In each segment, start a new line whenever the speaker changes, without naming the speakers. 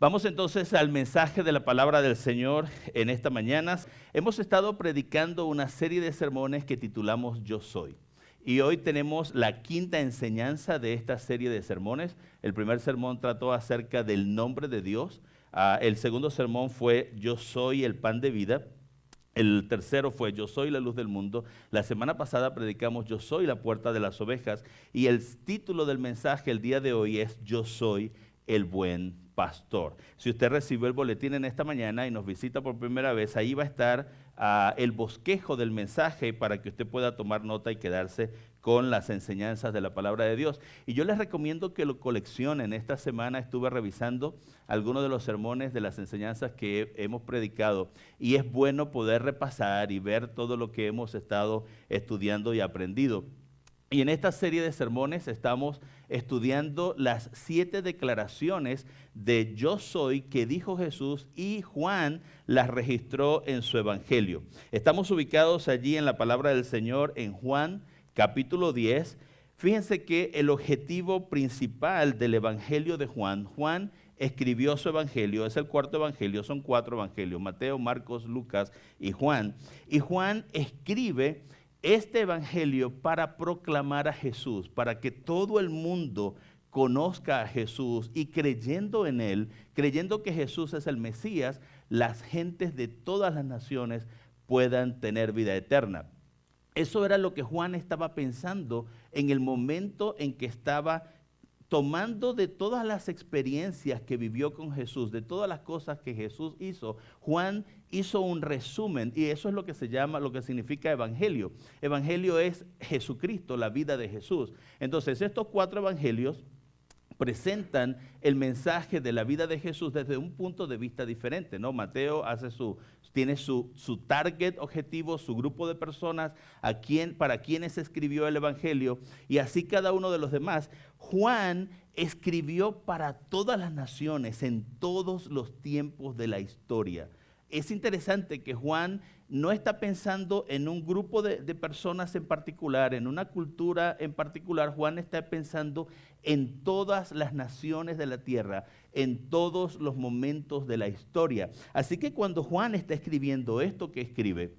Vamos entonces al mensaje de la palabra del Señor en esta mañana. Hemos estado predicando una serie de sermones que titulamos Yo Soy. Y hoy tenemos la quinta enseñanza de esta serie de sermones. El primer sermón trató acerca del nombre de Dios. El segundo sermón fue Yo Soy el pan de vida. El tercero fue Yo Soy la luz del mundo. La semana pasada predicamos Yo Soy la puerta de las ovejas. Y el título del mensaje el día de hoy es Yo Soy el buen pastor. Si usted recibió el boletín en esta mañana y nos visita por primera vez, ahí va a estar el bosquejo del mensaje para que usted pueda tomar nota y quedarse con las enseñanzas de la palabra de Dios. Y yo les recomiendo que lo coleccionen. Esta semana estuve revisando algunos de los sermones de las enseñanzas que hemos predicado y es bueno poder repasar y ver todo lo que hemos estado estudiando y aprendido. Y en esta serie de sermones estamos estudiando las 7 declaraciones de Yo Soy que dijo Jesús y Juan las registró en su evangelio. Estamos ubicados allí en la palabra del Señor en Juan capítulo 10. Fíjense que el objetivo principal del evangelio de Juan, Juan escribió su evangelio, es el cuarto evangelio, son 4 evangelios, Mateo, Marcos, Lucas y Juan. Y Juan escribe este evangelio para proclamar a Jesús, para que todo el mundo conozca a Jesús y creyendo en Él, creyendo que Jesús es el Mesías, las gentes de todas las naciones puedan tener vida eterna. Eso era lo que Juan estaba pensando en el momento en que estaba tomando de todas las experiencias que vivió con Jesús, de todas las cosas que Jesús hizo. Juan hizo un resumen y eso es lo que se llama, lo que significa evangelio. Evangelio es Jesucristo, la vida de Jesús. Entonces estos 4 evangelios presentan el mensaje de la vida de Jesús desde un punto de vista diferente, ¿no? Mateo tiene su target objetivo, su grupo de personas para quienes escribió el evangelio y así cada uno de los demás. Juan escribió para todas las naciones en todos los tiempos de la historia. Es interesante que Juan no está pensando en un grupo de personas en particular, en una cultura en particular. Juan está pensando en todas las naciones de la tierra, en todos los momentos de la historia. Así que cuando Juan está escribiendo esto que escribe,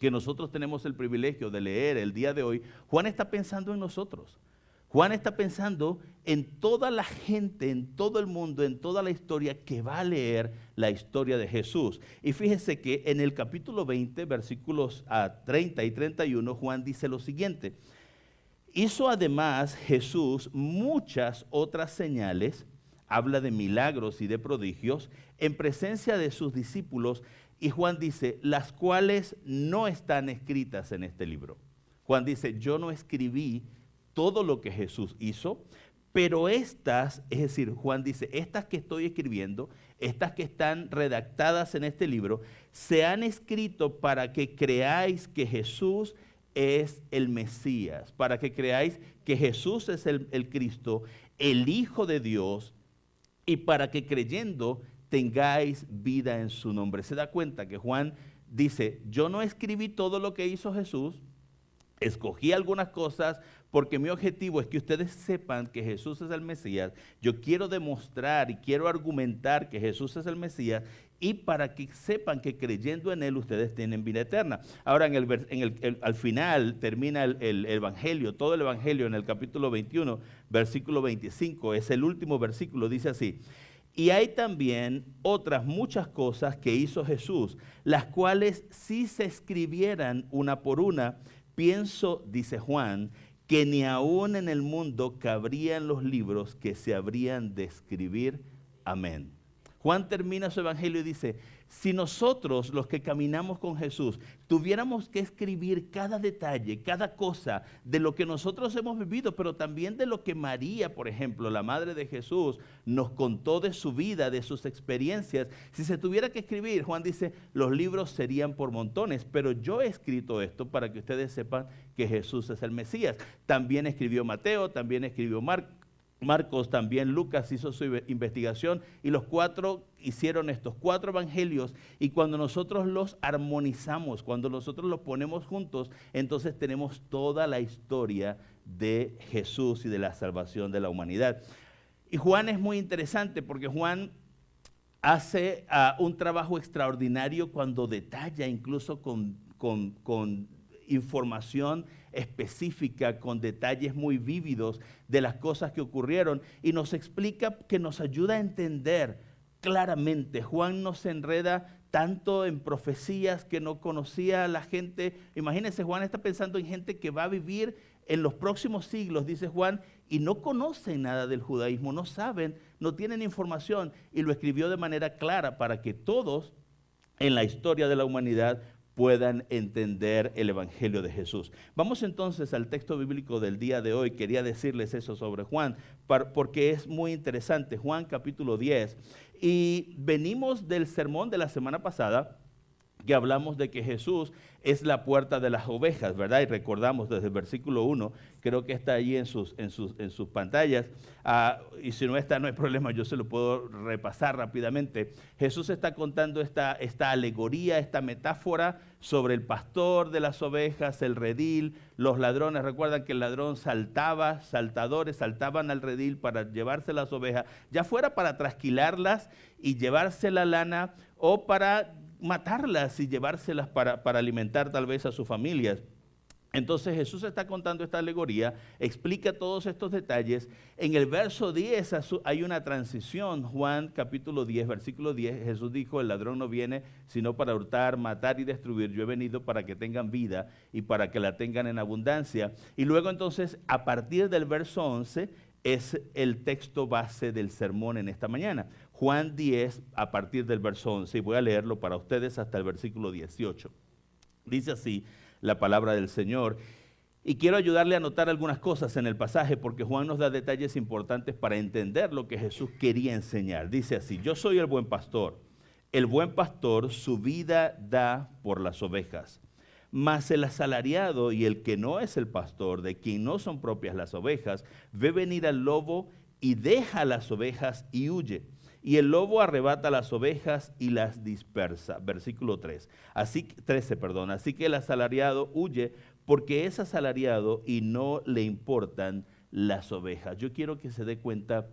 que nosotros tenemos el privilegio de leer el día de hoy, Juan está pensando en nosotros. Juan está pensando en toda la gente, en todo el mundo, en toda la historia que va a leer la historia de Jesús. Y fíjese que en el capítulo 20, versículos 30 y 31, Juan dice lo siguiente: hizo además Jesús muchas otras señales, habla de milagros y de prodigios, en presencia de sus discípulos, y Juan dice, las cuales no están escritas en este libro. Juan dice, yo no escribí todo lo que Jesús hizo, pero estas, es decir, Juan dice, estas que estoy escribiendo, estas que están redactadas en este libro, se han escrito para que creáis que Jesús es el Mesías, para que creáis que Jesús es el Cristo, el Hijo de Dios, y para que creyendo tengáis vida en su nombre. Se da cuenta que Juan dice, yo no escribí todo lo que hizo Jesús, escogí algunas cosas porque mi objetivo es que ustedes sepan que Jesús es el Mesías. Yo quiero demostrar y quiero argumentar que Jesús es el Mesías y para que sepan que creyendo en Él ustedes tienen vida eterna. Ahora al final termina el Evangelio, todo el Evangelio en el capítulo 21, versículo 25, es el último versículo, dice así: y hay también otras muchas cosas que hizo Jesús, las cuales si se escribieran una por una, pienso, dice Juan, que ni aún en el mundo cabrían los libros que se habrían de escribir. Amén. Juan termina su evangelio y dice, si nosotros los que caminamos con Jesús tuviéramos que escribir cada detalle, cada cosa de lo que nosotros hemos vivido, pero también de lo que María, por ejemplo, la madre de Jesús, nos contó de su vida, de sus experiencias, si se tuviera que escribir, Juan dice, los libros serían por montones, pero yo he escrito esto para que ustedes sepan que Jesús es el Mesías. También escribió Mateo, también escribió Marcos, también Lucas hizo su investigación y los 4 hicieron estos 4 evangelios y cuando nosotros los armonizamos, cuando nosotros los ponemos juntos, entonces tenemos toda la historia de Jesús y de la salvación de la humanidad. Y Juan es muy interesante porque Juan hace un trabajo extraordinario cuando detalla incluso con información específica, con detalles muy vívidos de las cosas que ocurrieron y nos explica, que nos ayuda a entender claramente. Juan no se enreda tanto en profecías que no conocía la gente. Imagínense, Juan está pensando en gente que va a vivir en los próximos siglos, dice Juan, y no conocen nada del judaísmo, no saben, no tienen información, y lo escribió de manera clara para que todos en la historia de la humanidad puedan entender el Evangelio de Jesús. Vamos entonces al texto bíblico del día de hoy. Quería decirles eso sobre Juan, porque es muy interesante. Juan capítulo 10. Y venimos del sermón de la semana pasada, que hablamos de que Jesús es la puerta de las ovejas, ¿verdad? Y recordamos desde el versículo 1, creo que está allí en sus pantallas, y si no está, no hay problema, yo se lo puedo repasar rápidamente. Jesús está contando esta alegoría, esta metáfora sobre el pastor de las ovejas, el redil, los ladrones. Recuerdan que el ladrón saltadores saltaban al redil para llevarse las ovejas, ya fuera para trasquilarlas y llevarse la lana, o para matarlas y llevárselas para alimentar tal vez a sus familias. Entonces Jesús está contando esta alegoría, explica todos estos detalles. En el verso 10 hay una transición. Juan capítulo 10, versículo 10, Jesús dijo: el ladrón no viene sino para hurtar, matar y destruir. Yo he venido para que tengan vida y para que la tengan en abundancia. Y luego entonces, a partir del verso 11, es el texto base del sermón en esta mañana. Juan 10, a partir del verso 11, y voy a leerlo para ustedes hasta el versículo 18. Dice así la palabra del Señor. Y quiero ayudarle a notar algunas cosas en el pasaje, porque Juan nos da detalles importantes para entender lo que Jesús quería enseñar. Dice así: yo soy el buen pastor. El buen pastor su vida da por las ovejas. Mas el asalariado y el que no es el pastor, de quien no son propias las ovejas, ve venir al lobo y deja las ovejas y huye. Y el lobo arrebata las ovejas y las dispersa. Versículo 13. Así que el asalariado huye porque es asalariado y no le importan las ovejas. Yo quiero que se dé cuenta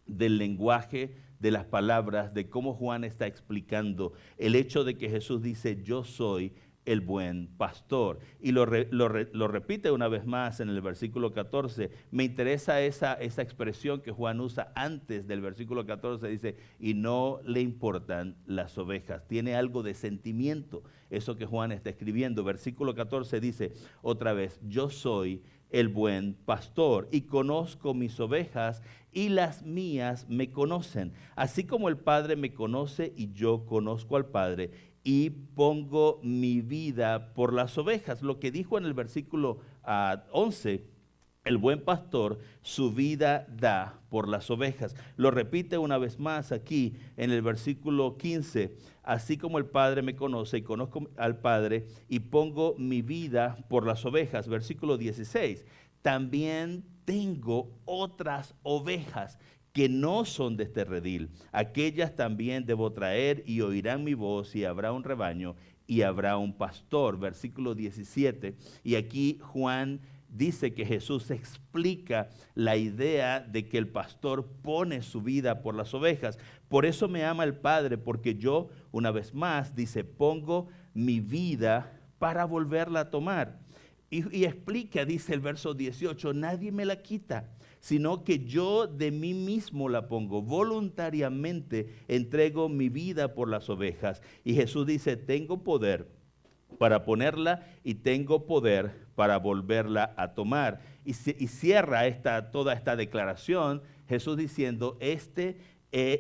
del lenguaje, de las palabras, de cómo Juan está explicando el hecho de que Jesús dice: yo soy el buen pastor. Y lo repite una vez más en el versículo 14. Me interesa esa expresión que Juan usa antes del versículo 14. Dice: y no le importan las ovejas. Tiene algo de sentimiento eso que Juan está escribiendo. Versículo 14 dice otra vez: yo soy el buen pastor y conozco mis ovejas y las mías me conocen, así como el Padre me conoce y yo conozco al Padre y pongo mi vida por las ovejas. Lo que dijo en el versículo 11, el buen pastor su vida da por las ovejas. Lo repite una vez más aquí en el versículo 15, así como el Padre me conoce y conozco al Padre y pongo mi vida por las ovejas. Versículo 16, también tengo otras ovejas que no son de este redil. Aquellas también debo traer y oirán mi voz, y habrá un rebaño y habrá un pastor. Versículo 17. Y aquí Juan dice que Jesús explica la idea de que el pastor pone su vida por las ovejas. Por eso me ama el Padre, porque yo, una vez más, dice, pongo mi vida para volverla a tomar. Y explica, dice el verso 18, nadie me la quita, sino que yo de mí mismo la pongo. Voluntariamente entrego mi vida por las ovejas. Y Jesús dice, tengo poder para ponerla y tengo poder para volverla a tomar. Y cierra toda esta declaración Jesús diciendo, este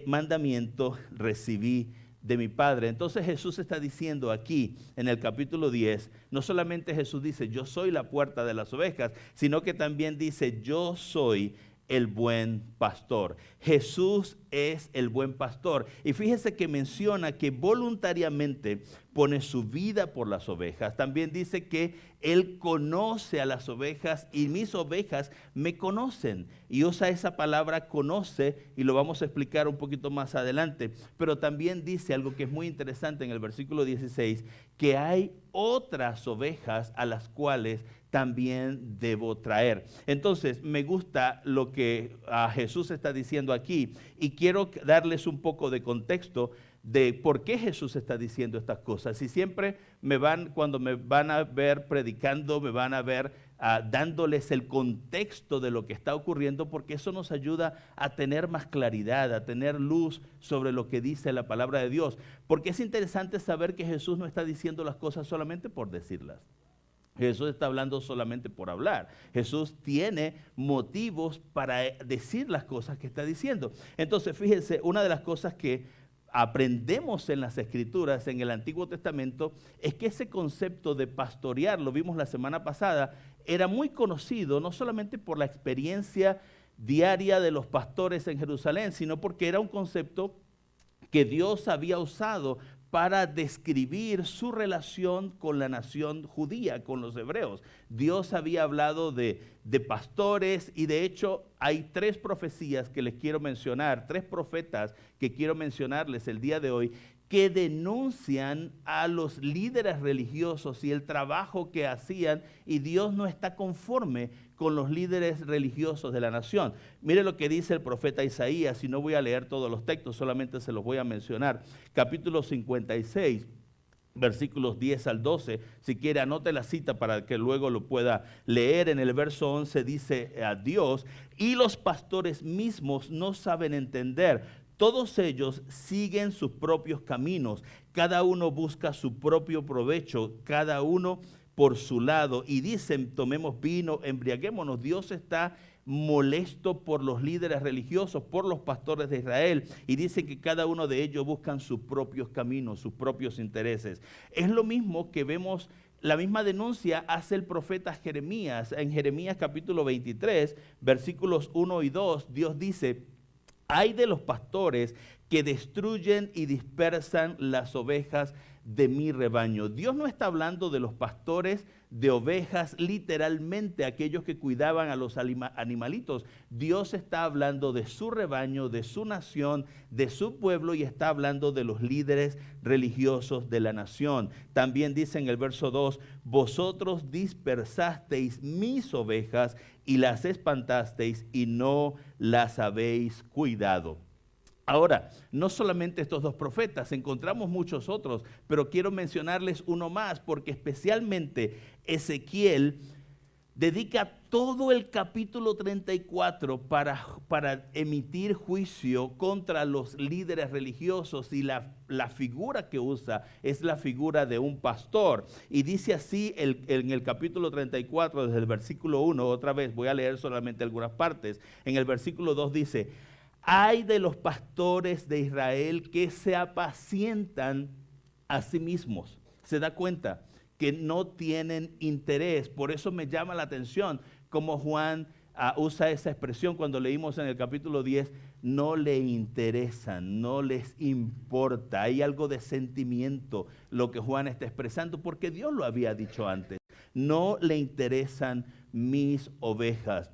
mandamiento recibí de mi Padre. Entonces Jesús está diciendo aquí en el capítulo 10, no solamente Jesús dice, yo soy la puerta de las ovejas, sino que también dice, yo soy el buen pastor. Jesús es el buen pastor. Y fíjese que menciona que voluntariamente pone su vida por las ovejas. También dice que Él conoce a las ovejas y mis ovejas me conocen. Y usa esa palabra conoce y lo vamos a explicar un poquito más adelante. Pero también dice algo que es muy interesante en el versículo 16, que hay otras ovejas a las cuales también debo traer. Entonces, me gusta lo que Jesús está diciendo aquí y quiero darles un poco de contexto de por qué Jesús está diciendo estas cosas. Y siempre cuando me van a ver predicando, me van a ver dándoles el contexto de lo que está ocurriendo, porque eso nos ayuda a tener más claridad, a tener luz sobre lo que dice la palabra de Dios. Porque es interesante saber que Jesús no está diciendo las cosas solamente por decirlas. Jesús está hablando solamente por hablar. Jesús tiene motivos para decir las cosas que está diciendo. Entonces, fíjense, una de las cosas que aprendemos en las Escrituras, en el Antiguo Testamento, es que ese concepto de pastorear, lo vimos la semana pasada, era muy conocido no solamente por la experiencia diaria de los pastores en Jerusalén, sino porque era un concepto que Dios había usado para describir su relación con la nación judía, con los hebreos. Dios había hablado de pastores y de hecho hay 3 profecías que les quiero mencionar, 3 profetas que quiero mencionarles el día de hoy, que denuncian a los líderes religiosos y el trabajo que hacían, y Dios no está conforme con los líderes religiosos de la nación. Mire lo que dice el profeta Isaías, y no voy a leer todos los textos, solamente se los voy a mencionar. Capítulo 56, versículos 10 al 12, si quiere anote la cita para que luego lo pueda leer. En el verso 11 dice a Dios, y los pastores mismos no saben entender. Todos ellos siguen sus propios caminos, cada uno busca su propio provecho, cada uno por su lado, y dicen, tomemos vino, embriaguémonos. Dios está molesto por los líderes religiosos, por los pastores de Israel, y dice que cada uno de ellos buscan sus propios caminos, sus propios intereses. Es lo mismo que vemos, la misma denuncia hace el profeta Jeremías. En Jeremías capítulo 23, versículos 1 y 2, Dios dice, hay de los pastores que destruyen y dispersan las ovejas de mi rebaño. Dios no está hablando de los pastores de ovejas literalmente, aquellos que cuidaban a los animalitos. Dios está hablando de su rebaño, de su nación, de su pueblo, y está hablando de los líderes religiosos de la nación. También dice en el verso 2, vosotros dispersasteis mis ovejas y las espantasteis y no las habéis cuidado. Ahora, no solamente estos 2 profetas, encontramos muchos otros, pero quiero mencionarles uno más, porque especialmente Ezequiel dedica todo el capítulo 34 para emitir juicio contra los líderes religiosos, y la figura que usa es la figura de un pastor. Y dice así en el capítulo 34, desde el versículo 1, otra vez voy a leer solamente algunas partes. En el versículo 2 dice, ay de los pastores de Israel que se apacientan a sí mismos. ¿Se da cuenta? Que no tienen interés. Por eso me llama la atención cómo Juan usa esa expresión cuando leímos en el capítulo 10, no le interesan, no les importa. Hay algo de sentimiento lo que Juan está expresando, porque Dios lo había dicho antes. No le interesan mis ovejas.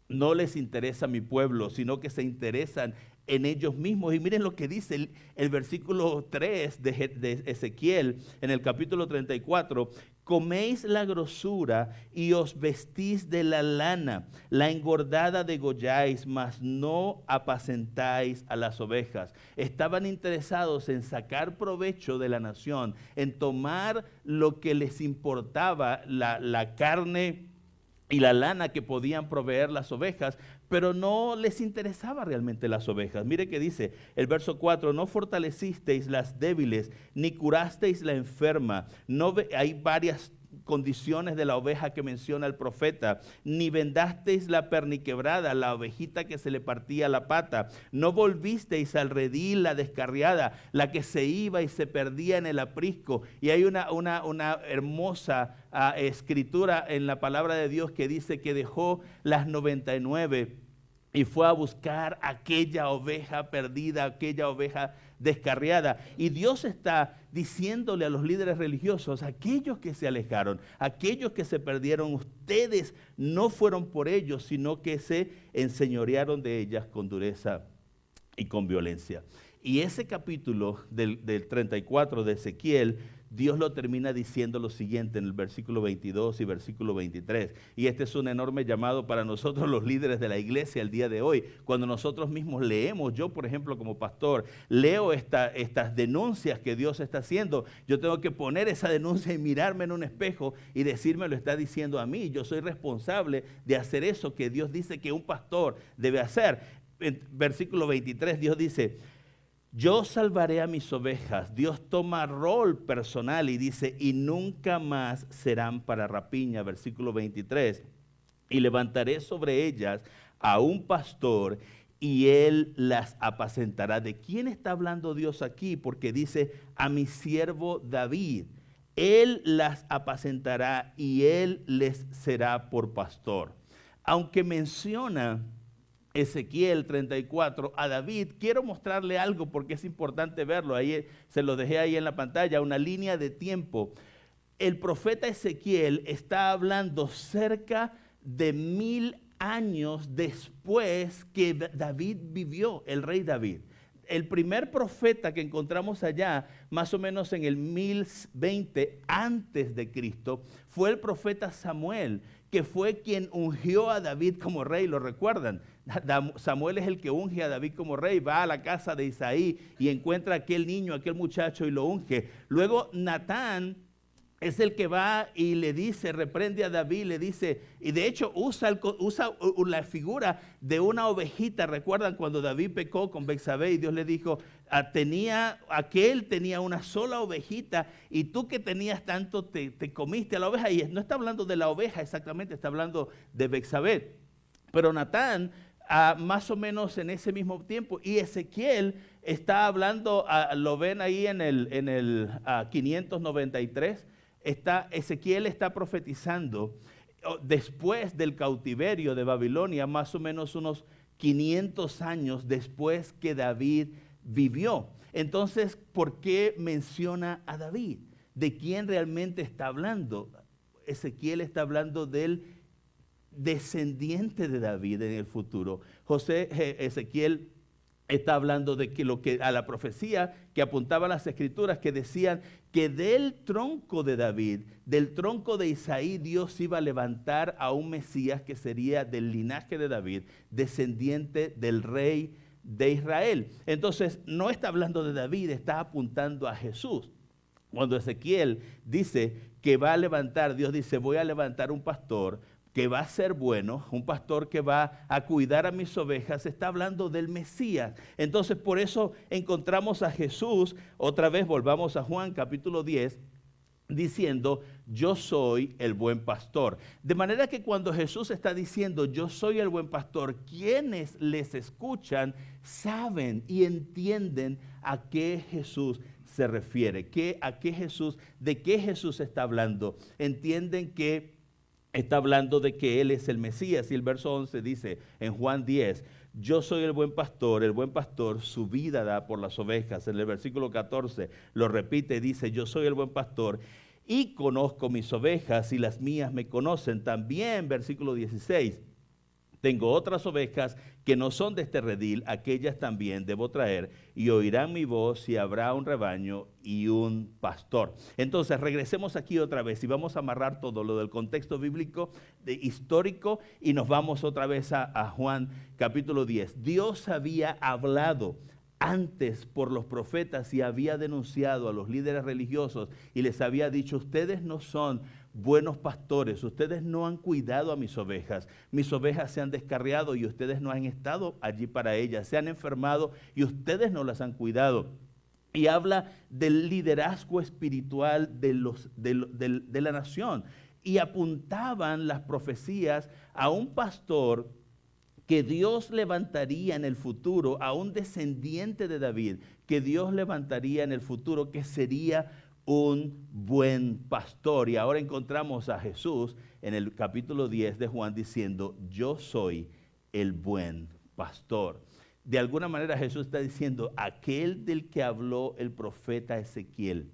No les interesa mi pueblo, sino que se interesan en ellos mismos. Y miren lo que dice el versículo 3 de Ezequiel en el capítulo 34. Coméis la grosura y os vestís de la lana, la engordada degolláis, mas no apacentáis a las ovejas. Estaban interesados en sacar provecho de la nación, en tomar lo que les importaba, la carne y la lana que podían proveer las ovejas, pero no les interesaba realmente las ovejas. Mire que dice el verso 4, no fortalecisteis las débiles, ni curasteis la enferma. Hay varias condiciones de la oveja que menciona el profeta. Ni vendasteis la perniquebrada, la ovejita que se le partía la pata. No volvisteis al redil la descarriada, la que se iba y se perdía en el aprisco. Y hay una hermosa escritura en la palabra de Dios que dice que dejó las 99 y fue a buscar aquella oveja perdida, aquella oveja descarriada. Y Dios está diciéndole a los líderes religiosos, aquellos que se alejaron, aquellos que se perdieron, ustedes no fueron por ellos, sino que se enseñorearon de ellas con dureza y con violencia. Y ese capítulo del 34 de Ezequiel, Dios lo termina diciendo lo siguiente en el versículo 22 y versículo 23. Y este es un enorme llamado para nosotros los líderes de la iglesia el día de hoy. Cuando nosotros mismos leemos, yo por ejemplo como pastor, leo estas denuncias que Dios está haciendo, yo tengo que poner esa denuncia y mirarme en un espejo y decirme, lo está diciendo a mí. Yo soy responsable de hacer eso que Dios dice que un pastor debe hacer. En versículo 23 Dios dice, yo salvaré a mis ovejas. Dios toma rol personal y dice, y nunca más serán para rapiña. Versículo 23, y levantaré sobre ellas a un pastor y él las apacentará. ¿De quién está hablando Dios aquí? Porque dice, a mi siervo David. Él las apacentará y él les será por pastor. Aunque menciona Ezequiel 34 a David, quiero mostrarle algo porque es importante verlo. Ahí se lo dejé ahí en la pantalla, una línea de tiempo. El profeta Ezequiel está hablando cerca de 1000 años después que David vivió, el rey David. El primer profeta que encontramos allá, más o menos en el 1020 antes de Cristo, fue el profeta Samuel, que fue quien ungió a David como rey. ¿Lo recuerdan? Samuel es el que unge a David como rey, va a la casa de Isaí y encuentra a aquel niño, aquel muchacho y lo unge. Luego Natán es el que va y le dice, reprende a David, le dice, y de hecho usa la figura de una ovejita. ¿Recuerdan cuando David pecó con Betsabé y Dios le dijo, aquel tenía una sola ovejita y tú que tenías tanto te comiste a la oveja? Y no está hablando de la oveja exactamente, está hablando de Betsabé. Pero Natán, más o menos en ese mismo tiempo, y Ezequiel está hablando, lo ven ahí en el 593, Ezequiel está profetizando después del cautiverio de Babilonia, más o menos unos 500 años después que David vivió. Entonces, ¿por qué menciona a David? ¿De quién realmente está hablando? Ezequiel está hablando del descendiente de David en el futuro. Ezequiel está hablando de que a la profecía que apuntaban las escrituras, que decían que del tronco de David, del tronco de Isaí, Dios iba a levantar a un Mesías que sería del linaje de David, descendiente del rey de Israel. Entonces, no está hablando de David, está apuntando a Jesús. Cuando Ezequiel dice que va a levantar, Dios dice, voy a levantar un pastor que va a ser bueno, un pastor que va a cuidar a mis ovejas, está hablando del Mesías. Entonces, por eso encontramos a Jesús, otra vez volvamos a Juan capítulo 10, diciendo, yo soy el buen pastor. De manera que cuando Jesús está diciendo, yo soy el buen pastor, quienes les escuchan saben y entienden a qué Jesús se refiere, de qué Jesús está hablando. Entienden que está hablando de que Él es el Mesías. Y el verso 11 dice en Juan 10, yo soy el buen pastor su vida da por las ovejas. En el versículo 14 lo repite, dice, yo soy el buen pastor y conozco mis ovejas y las mías me conocen. También versículo 16, tengo otras ovejas que no son de este redil, aquellas también debo traer y oirán mi voz y habrá un rebaño y un pastor. Entonces regresemos aquí otra vez y vamos a amarrar todo lo del contexto bíblico, histórico, y nos vamos otra vez a Juan capítulo 10. Dios había hablado antes por los profetas y había denunciado a los líderes religiosos y les había dicho, ustedes no son buenos pastores, ustedes no han cuidado a mis ovejas se han descarriado y ustedes no han estado allí para ellas, se han enfermado y ustedes no las han cuidado. Y habla del liderazgo espiritual de la nación. Y apuntaban las profecías a un pastor que Dios levantaría en el futuro, a un descendiente de David, que Dios levantaría en el futuro, que sería un buen pastor. Y ahora encontramos a Jesús en el capítulo 10 de Juan diciendo, yo soy el buen pastor. De alguna manera Jesús está diciendo, aquel del que habló el profeta Ezequiel,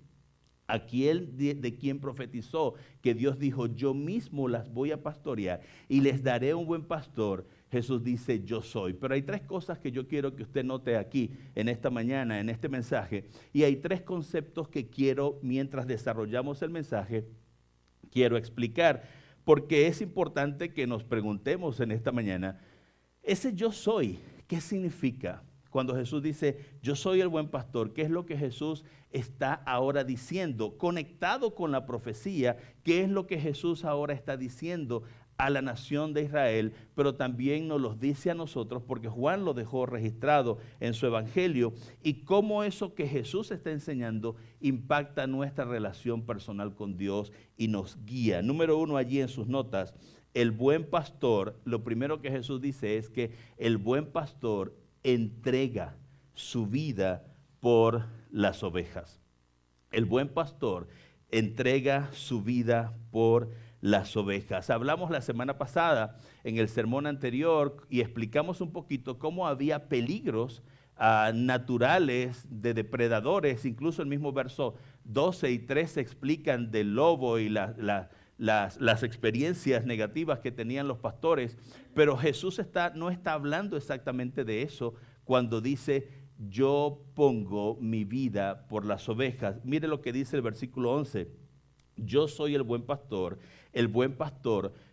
aquel de quien profetizó que Dios dijo, yo mismo las voy a pastorear y les daré un buen pastor, Jesús dice, yo soy. Pero hay tres cosas que yo quiero que usted note aquí, en esta mañana, en este mensaje. Y hay tres conceptos que quiero, mientras desarrollamos el mensaje, quiero explicar. Porque es importante que nos preguntemos en esta mañana, ese yo soy, ¿qué significa? Cuando Jesús dice, yo soy el buen pastor, ¿qué es lo que Jesús está ahora diciendo? Conectado con la profecía, ¿qué es lo que Jesús ahora está diciendo a la nación de Israel? Pero también nos los dice a nosotros, porque Juan lo dejó registrado en su evangelio, y cómo eso que Jesús está enseñando impacta nuestra relación personal con Dios y nos guía. Número 1 allí en sus notas, el buen pastor, lo primero que Jesús dice es que el buen pastor entrega su vida por las ovejas. El buen pastor entrega su vida por las ovejas. Hablamos la semana pasada en el sermón anterior y explicamos un poquito cómo había peligros naturales de depredadores. Incluso el mismo verso 12 y 13 explican del lobo y las experiencias negativas que tenían los pastores, pero Jesús no está hablando exactamente de eso cuando dice, yo pongo mi vida por las ovejas. Mire lo que dice el versículo 11, yo soy el buen pastor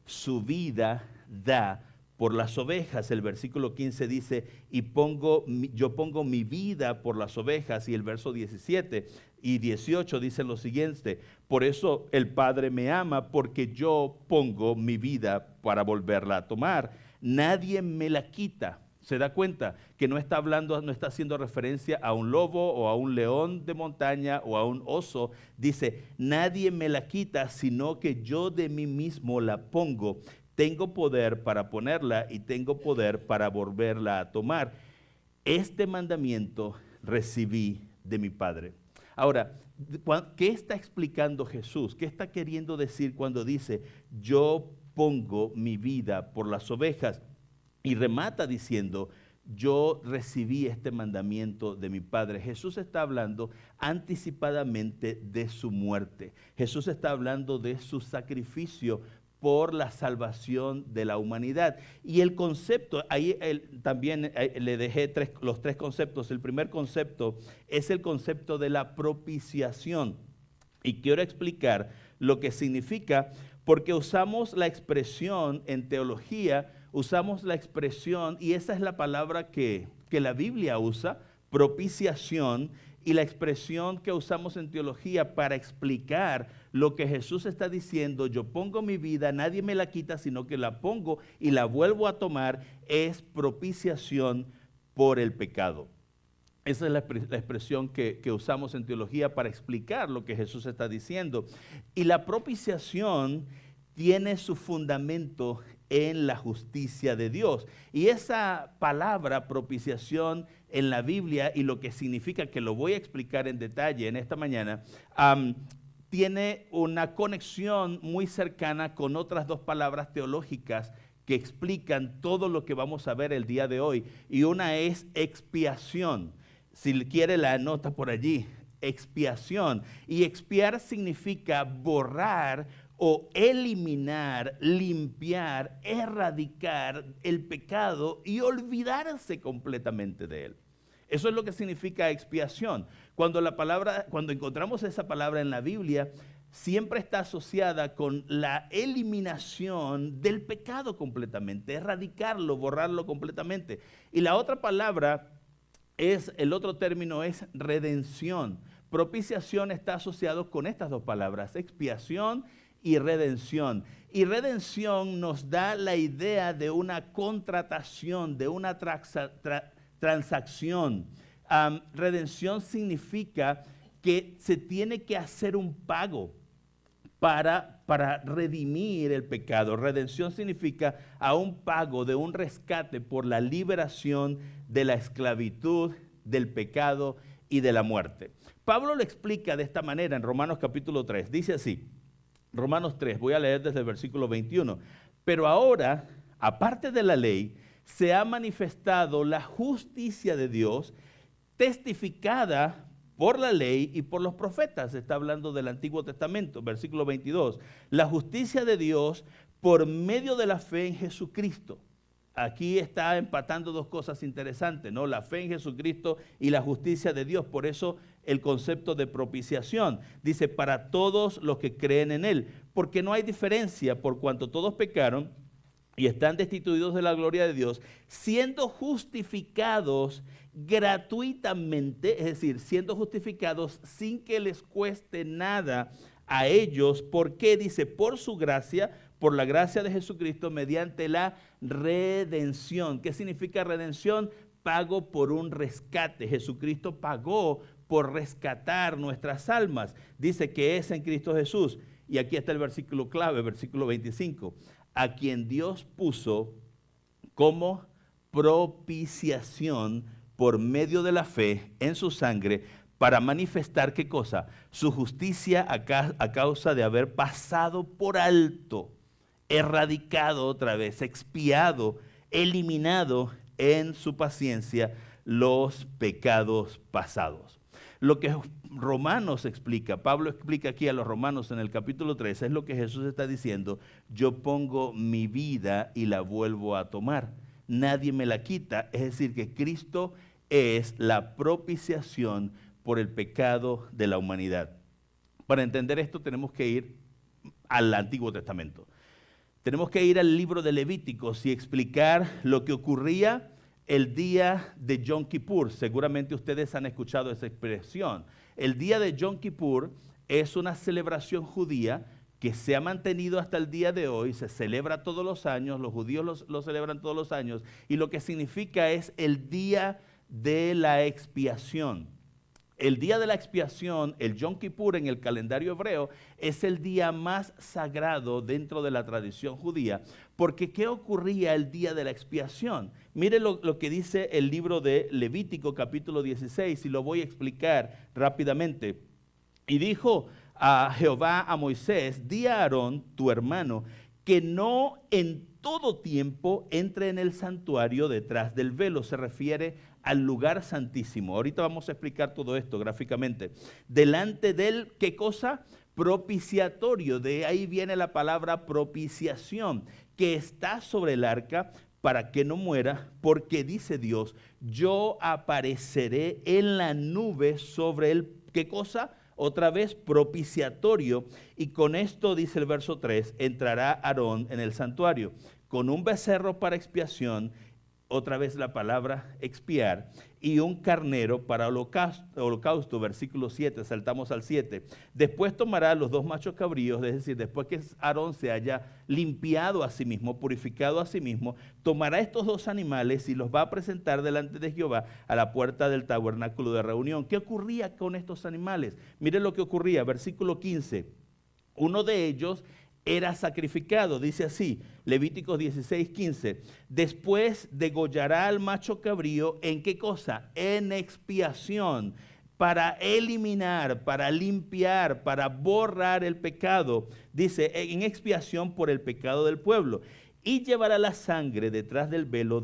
su vida da por las ovejas. El versículo 15 dice, yo pongo mi vida por las ovejas, y el verso 17 y 18 dicen lo siguiente, por eso el Padre me ama, porque yo pongo mi vida para volverla a tomar. Nadie me la quita. ¿Se da cuenta que no está haciendo referencia a un lobo o a un león de montaña o a un oso? Dice, nadie me la quita, sino que yo de mí mismo la pongo. Tengo poder para ponerla y tengo poder para volverla a tomar. Este mandamiento recibí de mi Padre. Ahora, ¿qué está explicando Jesús? ¿Qué está queriendo decir cuando dice, yo pongo mi vida por las ovejas? Y remata diciendo, yo recibí este mandamiento de mi Padre. Jesús está hablando anticipadamente de su muerte. Jesús está hablando de su sacrificio por la salvación de la humanidad. Y el concepto, ahí también le dejé los tres conceptos. El primer concepto es el concepto de la propiciación. Y quiero explicar lo que significa, porque usamos la expresión en teología, usamos la expresión, y esa es la palabra que la Biblia usa, propiciación, y la expresión que usamos en teología para explicar lo que Jesús está diciendo, yo pongo mi vida, nadie me la quita, sino que la pongo y la vuelvo a tomar, es propiciación por el pecado. Esa es la expresión que usamos en teología para explicar lo que Jesús está diciendo. Y la propiciación tiene su fundamento en la justicia de Dios. Y esa palabra propiciación en la Biblia, y lo que significa, que lo voy a explicar en detalle en esta mañana, tiene una conexión muy cercana con otras dos palabras teológicas que explican todo lo que vamos a ver el día de hoy. Y una es expiación. Si quiere la anota por allí, expiación. Y expiar significa borrar o eliminar, limpiar, erradicar el pecado y olvidarse completamente de él. Eso es lo que significa expiación. Cuando encontramos esa palabra en la Biblia, siempre está asociada con la eliminación del pecado completamente, erradicarlo, borrarlo completamente. Y la otra palabra el otro término es redención. Propiciación está asociado con estas dos palabras, expiación y redención. Y redención nos da la idea de una contratación, de una transacción. Redención significa que se tiene que hacer un pago para redimir el pecado. Redención significa a un pago de un rescate por la liberación de la esclavitud, del pecado y de la muerte. Pablo lo explica de esta manera en Romanos capítulo 3. Dice así, Romanos 3, voy a leer desde el versículo 21. Pero ahora, aparte de la ley, se ha manifestado la justicia de Dios, testificada por la ley y por los profetas. Está hablando del Antiguo Testamento, versículo 22. La justicia de Dios por medio de la fe en Jesucristo. aquí está empatando dos cosas interesantes, ¿no? La fe en Jesucristo y la justicia de Dios. Por eso el concepto de propiciación. Dice, para todos los que creen en Él. Porque no hay diferencia, por cuanto todos pecaron y están destituidos de la gloria de Dios, siendo justificados gratuitamente, es decir, siendo justificados sin que les cueste nada a ellos. ¿Por qué? Dice, por su gracia, por la gracia de Jesucristo, mediante la redención. ¿Qué significa redención? Pago por un rescate. Jesucristo pagó por rescatar nuestras almas. Dice que es en Cristo Jesús. Y aquí está el versículo clave, versículo 25. A quien Dios puso como propiciación por medio de la fe en su sangre, para manifestar, ¿qué cosa? Su justicia a causa de haber pasado por alto, erradicado otra vez, expiado, eliminado en su paciencia los pecados pasados. Lo que Romanos explica, Pablo explica aquí a los romanos en el capítulo 3, es lo que Jesús está diciendo: yo pongo mi vida y la vuelvo a tomar. Nadie me la quita, es decir, que Cristo es la propiciación por el pecado de la humanidad. Para entender esto tenemos que ir al Antiguo Testamento. Tenemos que ir al libro de Levíticos y explicar lo que ocurría el día de Yom Kippur. Seguramente ustedes han escuchado esa expresión. El día de Yom Kippur es una celebración judía que se ha mantenido hasta el día de hoy, se celebra todos los años, los judíos lo celebran todos los años, y lo que significa es el día de la expiación. El día de la expiación, el Yom Kippur en el calendario hebreo, es el día más sagrado dentro de la tradición judía. Porque ¿qué ocurría el día de la expiación? Mire lo que dice el libro de Levítico capítulo 16, y lo voy a explicar rápidamente. Y dijo a Jehová a Moisés: di a Aarón, tu hermano, que no en todo tiempo entre en el santuario detrás del velo. Se refiere al lugar santísimo. Ahorita vamos a explicar todo esto gráficamente. Delante del, ¿qué cosa? Propiciatorio. De ahí viene la palabra propiciación, que está sobre el arca para que no muera, porque dice Dios: yo apareceré en la nube sobre el, ¿qué cosa? Otra vez, propiciatorio. Y con esto, dice el verso 3, entrará Aarón en el santuario con un becerro para expiación, otra vez la palabra expiar, y un carnero para holocausto, versículo 7, saltamos al 7. Después tomará los dos machos cabríos, es decir, después que Aarón se haya limpiado a sí mismo, purificado a sí mismo, tomará estos dos animales y los va a presentar delante de Jehová a la puerta del tabernáculo de reunión. ¿Qué ocurría con estos animales? Miren lo que ocurría, versículo 15. Uno de ellos era sacrificado, dice así, Levíticos 16:15. Después degollará al macho cabrío, ¿en qué cosa? En expiación, para eliminar, para limpiar, para borrar el pecado. Dice, en expiación por el pecado del pueblo. Y llevará la sangre detrás del velo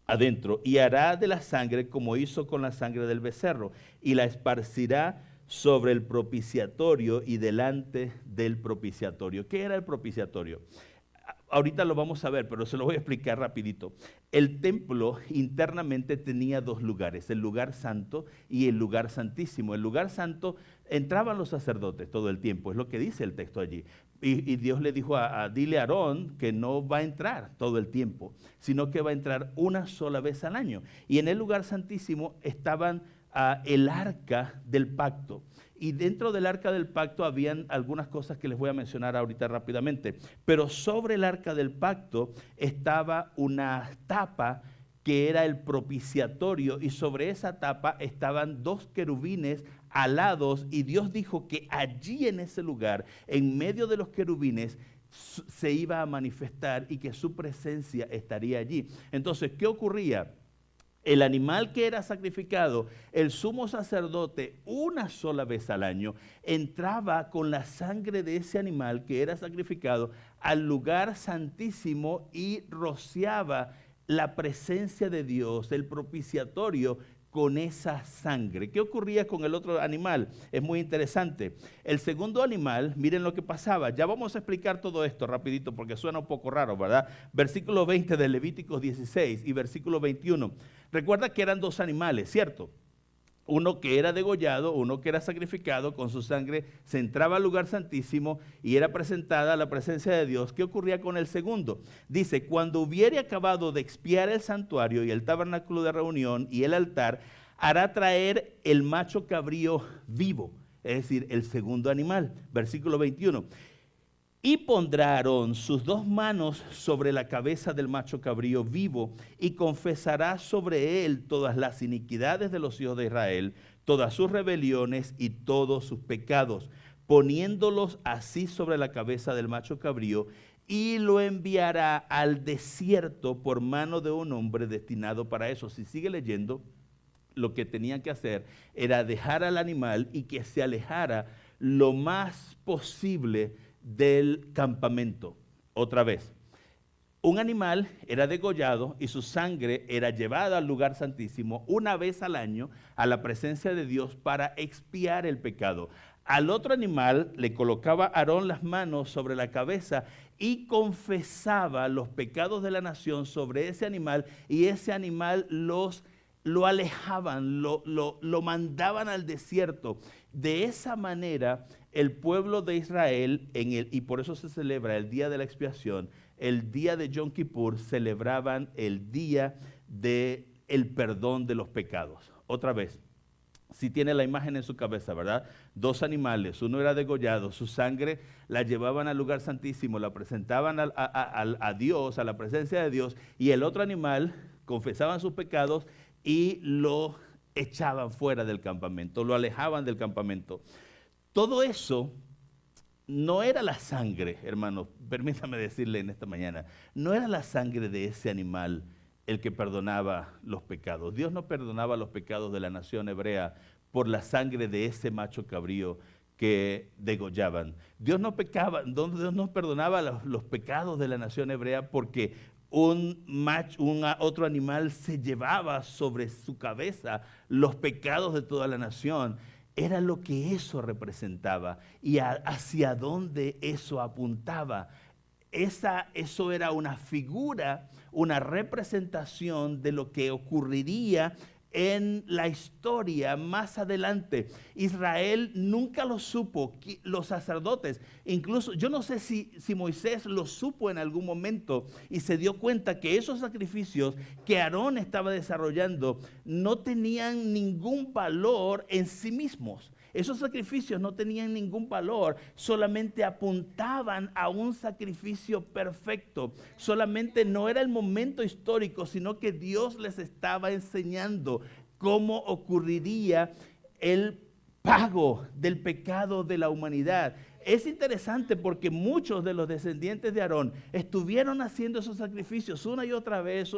adentro, y hará de la sangre como hizo con la sangre del becerro, y la esparcirá sobre el propiciatorio y delante del propiciatorio. ¿Qué era el propiciatorio? Ahorita lo vamos a ver, pero se lo voy a explicar rapidito. El templo internamente tenía dos lugares, el lugar santo y el lugar santísimo. El lugar santo entraban los sacerdotes todo el tiempo, es lo que dice el texto allí. Y Dios le dijo dile a Aarón que no va a entrar todo el tiempo, sino que va a entrar una sola vez al año. Y en el lugar santísimo estaban el arca del pacto. Y dentro del arca del pacto habían algunas cosas que les voy a mencionar ahorita rápidamente. Pero sobre el arca del pacto estaba una tapa que era el propiciatorio, y sobre esa tapa estaban dos querubines alados, y Dios dijo que allí en ese lugar, en medio de los querubines, se iba a manifestar y que su presencia estaría allí. Entonces, ¿qué ocurría? El animal que era sacrificado, el sumo sacerdote, una sola vez al año, entraba con la sangre de ese animal que era sacrificado al lugar santísimo y rociaba la presencia de Dios, el propiciatorio, con esa sangre. ¿Qué ocurría con el otro animal? Es muy interesante. El segundo animal, miren lo que pasaba. Ya vamos a explicar todo esto rapidito porque suena un poco raro, ¿verdad? Versículo 20 de Levíticos 16 y versículo 21. Recuerda que eran dos animales, ¿cierto? Uno que era degollado, uno que era sacrificado, con su sangre se entraba al lugar santísimo y era presentada a la presencia de Dios. ¿Qué ocurría con el segundo? Dice, cuando hubiere acabado de expiar el santuario y el tabernáculo de reunión y el altar, hará traer el macho cabrío vivo, es decir, el segundo animal. Versículo 21. Y pondrá Aarón sus dos manos sobre la cabeza del macho cabrío vivo y confesará sobre él todas las iniquidades de los hijos de Israel, todas sus rebeliones y todos sus pecados, poniéndolos así sobre la cabeza del macho cabrío, y lo enviará al desierto por mano de un hombre destinado para eso. Si sigue leyendo, lo que tenían que hacer era dejar al animal y que se alejara lo más posible del campamento. Otra vez, un animal era degollado y su sangre era llevada al lugar santísimo una vez al año a la presencia de Dios para expiar el pecado. Al otro animal le colocaba Aarón las manos sobre la cabeza y confesaba los pecados de la nación sobre ese animal, y ese animal lo alejaban, lo mandaban al desierto. De esa manera, el pueblo de Israel, y por eso se celebra el día de la expiación, el día de Yom Kippur, celebraban el día del perdón de los pecados. Otra vez, si tiene la imagen en su cabeza, ¿verdad? Dos animales, uno era degollado, su sangre la llevaban al lugar santísimo, la presentaban a Dios, a la presencia de Dios, y el otro animal confesaban sus pecados y lo echaban fuera del campamento, lo alejaban del campamento. Todo eso no era la sangre, hermanos, permítame decirle en esta mañana, no era la sangre de ese animal el que perdonaba los pecados. Dios no perdonaba los pecados de la nación hebrea por la sangre de ese macho cabrío que degollaban. Dios no perdonaba los pecados de la nación hebrea porque otro animal se llevaba sobre su cabeza los pecados de toda la nación. Era lo que eso representaba y hacia dónde eso apuntaba. Eso era una figura, una representación de lo que ocurriría en la historia más adelante. Israel nunca lo supo, los sacerdotes, incluso yo no sé si Moisés lo supo en algún momento y se dio cuenta que esos sacrificios que Aarón estaba desarrollando no tenían ningún valor en sí mismos. Esos sacrificios no tenían ningún valor, solamente apuntaban a un sacrificio perfecto. Solamente no era el momento histórico, sino que Dios les estaba enseñando cómo ocurriría el pago del pecado de la humanidad. Es interesante porque muchos de los descendientes de Aarón estuvieron haciendo esos sacrificios una y otra vez,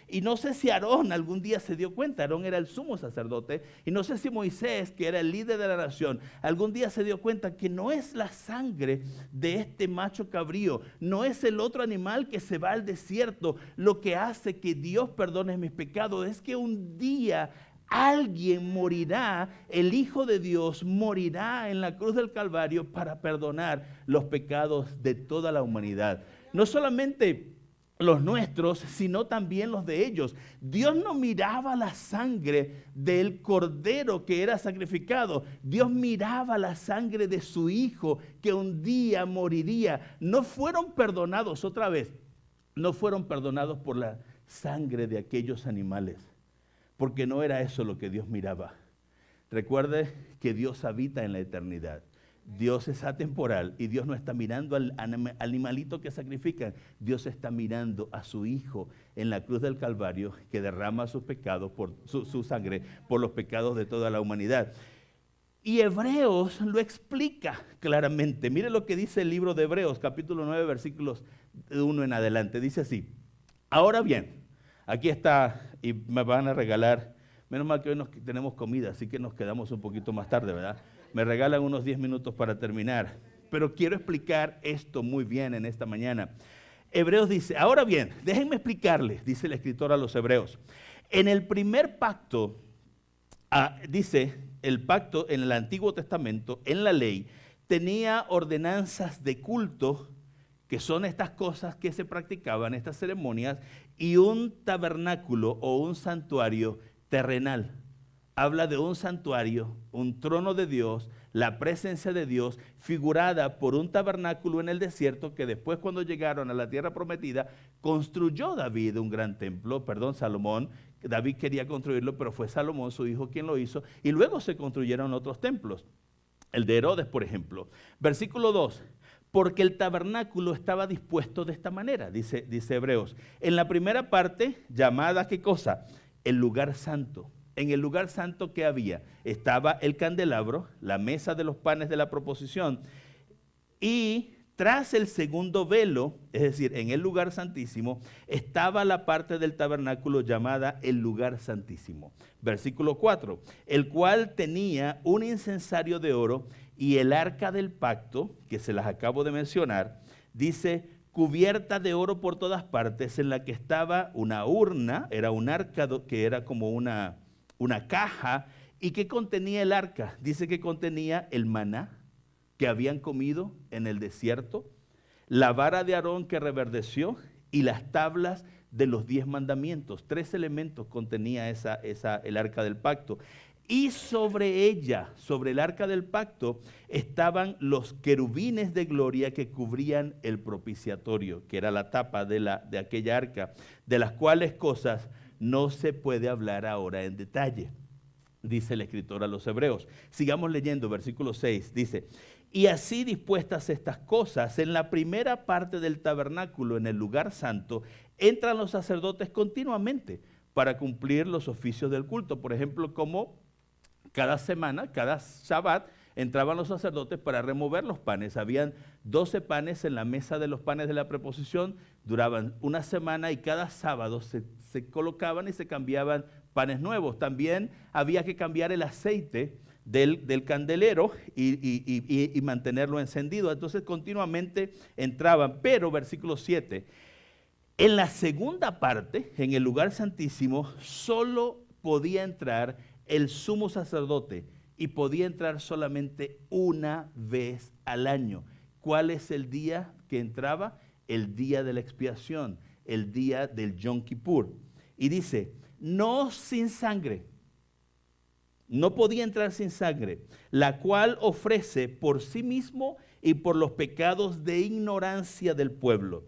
y no sé si Aarón algún día se dio cuenta. Aarón era el sumo sacerdote, y no sé si Moisés, que era el líder de la nación, algún día se dio cuenta que no es la sangre de este macho cabrío, no es el otro animal que se va al desierto lo que hace que Dios perdone mis pecados. Es que un día alguien morirá, el Hijo de Dios morirá en la cruz del Calvario para perdonar los pecados de toda la humanidad. No solamente los nuestros, sino también los de ellos. Dios no miraba la sangre del cordero que era sacrificado. Dios miraba la sangre de su Hijo que un día moriría. No fueron perdonados, otra vez, no fueron perdonados por la sangre de aquellos animales, porque no era eso lo que Dios miraba. Recuerde que Dios habita en la eternidad. Dios es atemporal y Dios no está mirando al animalito que sacrifican. Dios está mirando a su Hijo en la cruz del Calvario, que derrama sus pecados, por su sangre, por los pecados de toda la humanidad. Y Hebreos lo explica claramente. Mire lo que dice el libro de Hebreos, capítulo 9, versículos 1 en adelante. Dice así: ahora bien, aquí está, y me van a regalar, menos mal que hoy tenemos comida, así que nos quedamos un poquito más tarde, ¿verdad? Me regalan unos 10 minutos para terminar, pero quiero explicar esto muy bien en esta mañana. Hebreos dice, ahora bien, déjenme explicarles, dice el escritor a los Hebreos. En el primer pacto, dice, el pacto en el Antiguo Testamento, en la ley, tenía ordenanzas de culto, que son estas cosas que se practicaban, estas ceremonias, y un tabernáculo o un santuario terrenal. Habla de un santuario, un trono de Dios, la presencia de Dios, figurada por un tabernáculo en el desierto, que después, cuando llegaron a la tierra prometida, construyó David un gran templo, Salomón. David quería construirlo, pero fue Salomón, su hijo, quien lo hizo, y luego se construyeron otros templos. El de Herodes, por ejemplo. Versículo 2. Porque el tabernáculo estaba dispuesto de esta manera, dice Hebreos. En la primera parte, llamada, ¿qué cosa? El lugar santo. En el lugar santo, ¿qué había? Estaba el candelabro, la mesa de los panes de la proposición, y tras el segundo velo, es decir, en el lugar santísimo, estaba la parte del tabernáculo llamada el lugar santísimo. Versículo 4, el cual tenía un incensario de oro y el arca del pacto, que se las acabo de mencionar, dice, cubierta de oro por todas partes, en la que estaba una urna, era un arca que era como una caja, y que contenía el arca. Dice que contenía el maná que habían comido en el desierto, la vara de Aarón que reverdeció y las tablas de los 10 mandamientos. 3 elementos contenía el arca del pacto. Y sobre ella, sobre el arca del pacto, estaban los querubines de gloria que cubrían el propiciatorio, que era la tapa de aquella arca, de las cuales cosas no se puede hablar ahora en detalle, dice el escritor a los Hebreos. Sigamos leyendo, versículo 6, dice, y así dispuestas estas cosas, en la primera parte del tabernáculo, en el lugar santo, entran los sacerdotes continuamente para cumplir los oficios del culto. Por ejemplo, como cada semana, cada Shabbat, entraban los sacerdotes para remover los panes. Habían 12 panes en la mesa de los panes de la preposición, duraban una semana y cada sábado se colocaban y se cambiaban panes nuevos. También había que cambiar el aceite del candelero y mantenerlo encendido. Entonces continuamente entraban, pero versículo 7, en la segunda parte, en el lugar santísimo, solo podía entrar el sumo sacerdote y podía entrar solamente una vez al año. ¿Cuál es el día que entraba? El día de la expiación, el día del Yom Kippur. Y dice, no sin sangre. No podía entrar sin sangre, la cual ofrece por sí mismo y por los pecados de ignorancia del pueblo.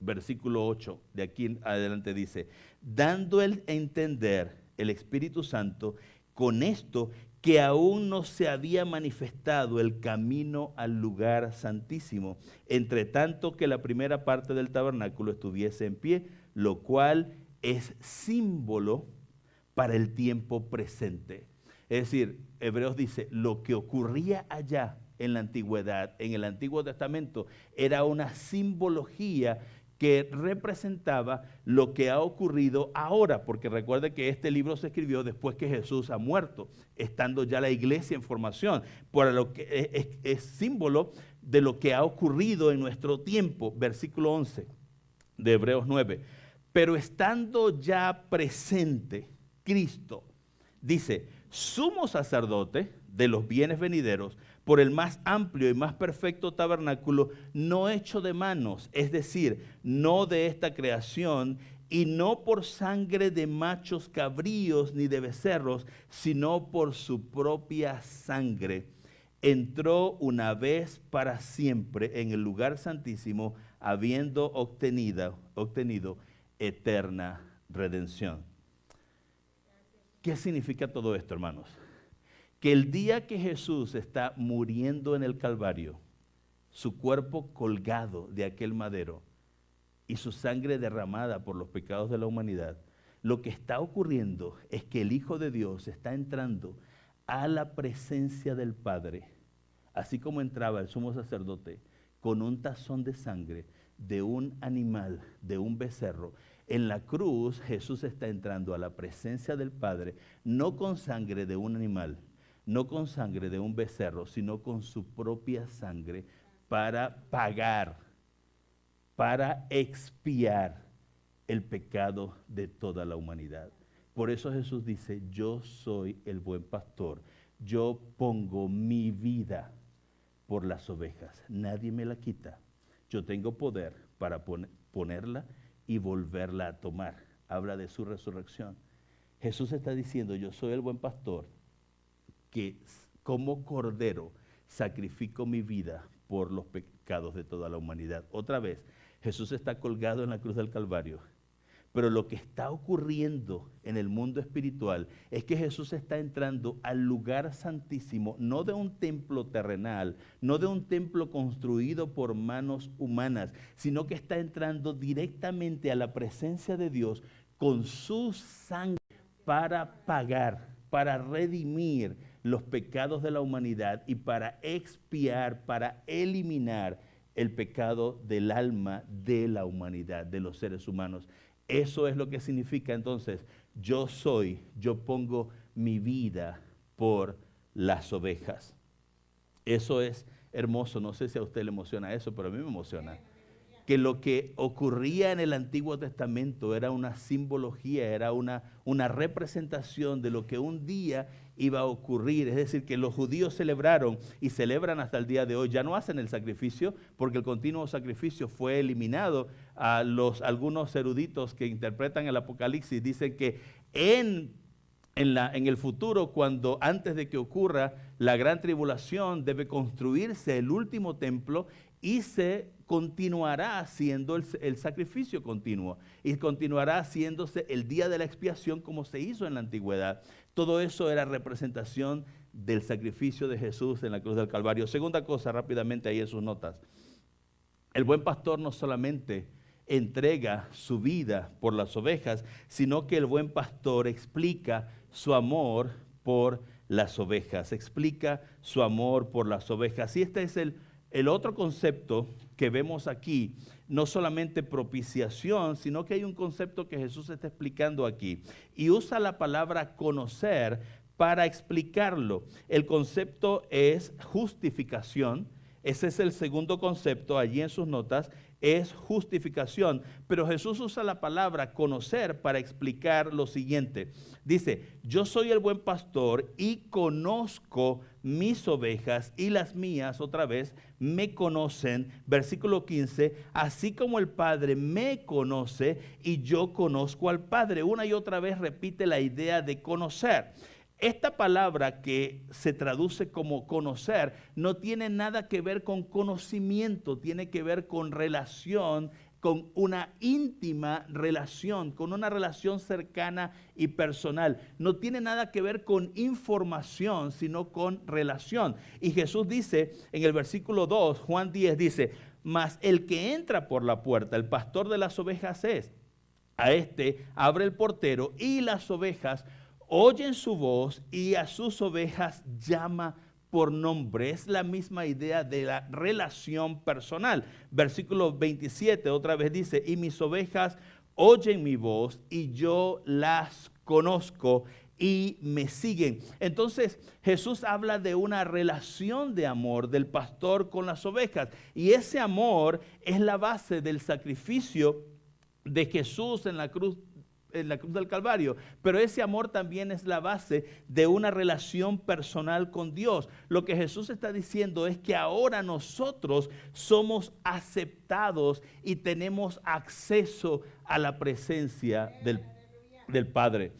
Versículo 8, de aquí en adelante dice, dando a entender el Espíritu Santo con esto que aún no se había manifestado el camino al lugar santísimo, entre tanto que la primera parte del tabernáculo estuviese en pie, lo cual es símbolo para el tiempo presente. Es decir, Hebreos dice, lo que ocurría allá en la antigüedad, en el Antiguo Testamento, era una simbología que representaba lo que ha ocurrido ahora, porque recuerde que este libro se escribió después que Jesús ha muerto, estando ya la iglesia en formación, por lo que es símbolo de lo que ha ocurrido en nuestro tiempo. Versículo 11 de Hebreos 9, pero estando ya presente Cristo, dice, sumo sacerdote de los bienes venideros, por el más amplio y más perfecto tabernáculo, no hecho de manos, es decir, no de esta creación, y no por sangre de machos cabríos ni de becerros, sino por su propia sangre, entró una vez para siempre en el lugar santísimo, habiendo obtenido eterna redención. ¿Qué significa todo esto, hermanos? Que el día que Jesús está muriendo en el Calvario, su cuerpo colgado de aquel madero y su sangre derramada por los pecados de la humanidad, lo que está ocurriendo es que el Hijo de Dios está entrando a la presencia del Padre, así como entraba el sumo sacerdote con un tazón de sangre de un animal, de un becerro. En la cruz Jesús está entrando a la presencia del Padre, no con sangre de un animal, no con sangre de un becerro, sino con su propia sangre para pagar para expiar el pecado de toda la humanidad. Por eso Jesús dice, yo soy el buen pastor, yo pongo mi vida por las ovejas, nadie me la quita, yo tengo poder para ponerla y volverla a tomar. Habla de su resurrección. Jesús está diciendo, yo soy el buen pastor, que como cordero sacrifico mi vida por los pecados de toda la humanidad. Otra vez, Jesús está colgado en la cruz del Calvario. Pero lo que está ocurriendo en el mundo espiritual es que Jesús está entrando al lugar santísimo, no de un templo terrenal, no de un templo construido por manos humanas, sino que está entrando directamente a la presencia de Dios con su sangre para pagar, para redimir los pecados de la humanidad y para expiar, para eliminar el pecado del alma de la humanidad, de los seres humanos. Eso es lo que significa entonces, yo pongo mi vida por las ovejas. Eso es hermoso, no sé si a usted le emociona eso, pero a mí me emociona. Que lo que ocurría en el Antiguo Testamento era una simbología, era una representación de lo que un día iba a ocurrir. Es decir, que los judíos celebraron y celebran hasta el día de hoy. Ya no hacen el sacrificio porque el continuo sacrificio fue eliminado. Algunos eruditos que interpretan el Apocalipsis dicen que en el futuro, antes de que ocurra la gran tribulación, debe construirse el último templo y se continuará haciendo el sacrificio continuo y continuará haciéndose el día de la expiación como se hizo en la antigüedad. Todo eso era representación del sacrificio de Jesús en la cruz del Calvario. Segunda cosa, rápidamente ahí en sus notas. El buen pastor no solamente entrega su vida por las ovejas, sino que el buen pastor explica su amor por las ovejas. Explica su amor por las ovejas. Y este es el otro concepto que vemos aquí, no solamente propiciación, sino que hay un concepto que Jesús está explicando aquí. Y usa la palabra conocer para explicarlo. El concepto es justificación. Ese es el segundo concepto allí en sus notas, es justificación. Pero Jesús usa la palabra conocer para explicar lo siguiente. Dice, yo soy el buen pastor y conozco mis ovejas y las mías, otra vez, me conocen. Versículo 15, así como el Padre me conoce y yo conozco al Padre. Una y otra vez repite la idea de conocer. Esta palabra que se traduce como conocer no tiene nada que ver con conocimiento, tiene que ver con relación, con una íntima relación, con una relación cercana y personal. No tiene nada que ver con información, sino con relación. Y Jesús dice en el versículo 2, Juan 10 dice, mas el que entra por la puerta, el pastor de las ovejas es, a este abre el portero y las ovejas oyen su voz y a sus ovejas llama por nombre. Es la misma idea de la relación personal. Versículo 27 otra vez dice, y mis ovejas oyen mi voz y yo las conozco y me siguen. Entonces Jesús habla de una relación de amor del pastor con las ovejas. Y ese amor es la base del sacrificio de Jesús en la cruz del Calvario, pero ese amor también es la base de una relación personal con Dios. Lo que Jesús está diciendo es que ahora nosotros somos aceptados y tenemos acceso a la presencia del Padre.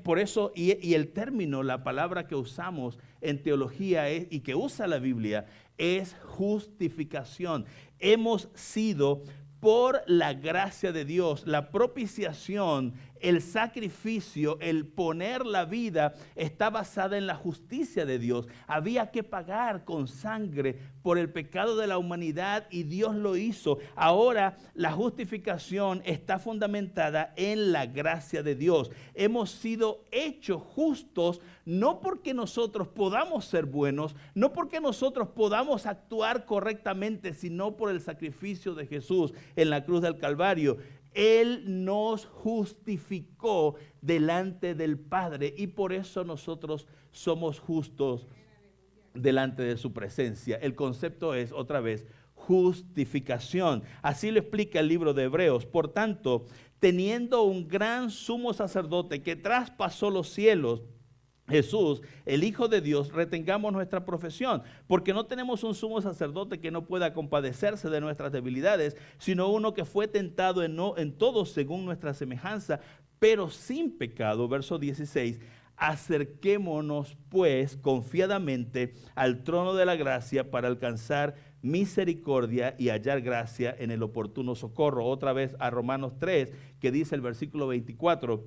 Por eso, y el término, la palabra que usamos en teología y que usa la Biblia es justificación. Hemos sido por la gracia de Dios, la propiciación, el sacrificio, el poner la vida está basada en la justicia de Dios. Había que pagar con sangre por el pecado de la humanidad y Dios lo hizo. Ahora la justificación está fundamentada en la gracia de Dios. Hemos sido hechos justos no porque nosotros podamos ser buenos, no porque nosotros podamos actuar correctamente, sino por el sacrificio de Jesús en la cruz del Calvario. Él nos justificó delante del Padre y por eso nosotros somos justos delante de su presencia. El concepto es, otra vez, justificación. Así lo explica el libro de Hebreos. Por tanto, teniendo un gran sumo sacerdote que traspasó los cielos, Jesús, el Hijo de Dios, retengamos nuestra profesión, porque no tenemos un sumo sacerdote que no pueda compadecerse de nuestras debilidades, sino uno que fue tentado en todo según nuestra semejanza, pero sin pecado. Verso 16, acerquémonos pues confiadamente al trono de la gracia para alcanzar misericordia y hallar gracia en el oportuno socorro. Otra vez a Romanos 3, que dice el versículo 24,